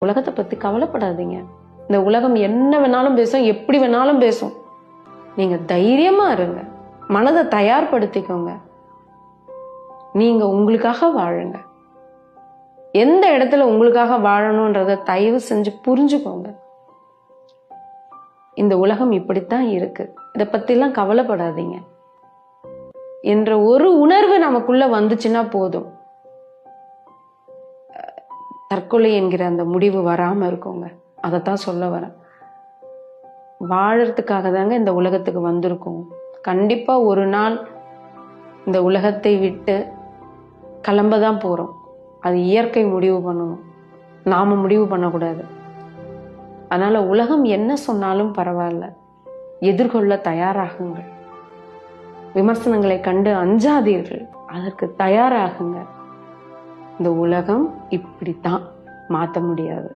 உலகத்தை பத்தி கவலைப்படாதீங்க. இந்த உலகம் என்ன வேணாலும் பேசும், எப்படி வேணாலும் பேசும். நீங்க தைரியமா இருங்க, மனதை தயார்படுத்திக்கோங்க. நீங்க உங்களுக்காக வாழுங்க. எந்த இடத்துல உங்களுக்காக வாழணும்ன்றத தயவு செஞ்சு புரிஞ்சுக்கோங்க. இந்த உலகம் இப்படித்தான் இருக்கு, இதை பத்திலாம் கவலைப்படாதீங்க என்ற ஒரு உணர்வு நமக்குள்ள வந்துச்சுன்னா போதும், தற்கொலை என்கிற அந்த முடிவு வராம இருக்குங்க. அதைத்தான் சொல்ல வரேன். வாழறதுக்காக தாங்க இந்த உலகத்துக்கு வந்திருக்கோம். கண்டிப்பா ஒரு நாள் இந்த உலகத்தை விட்டு கிளம்பதான் போறோம். அது இயற்கை முடிவு பண்ணணும், நாம முடிவு பண்ணக்கூடாது. அதனால உலகம் என்ன சொன்னாலும் பரவாயில்ல, எதிர்கொள்ள தயாராகுங்கள். விமர்சனங்களை கண்டு அஞ்சாதீர்கள், அதற்கு தயாராகுங்க. இந்த உலகம் இப்படித்தான், மாற்ற முடியாது.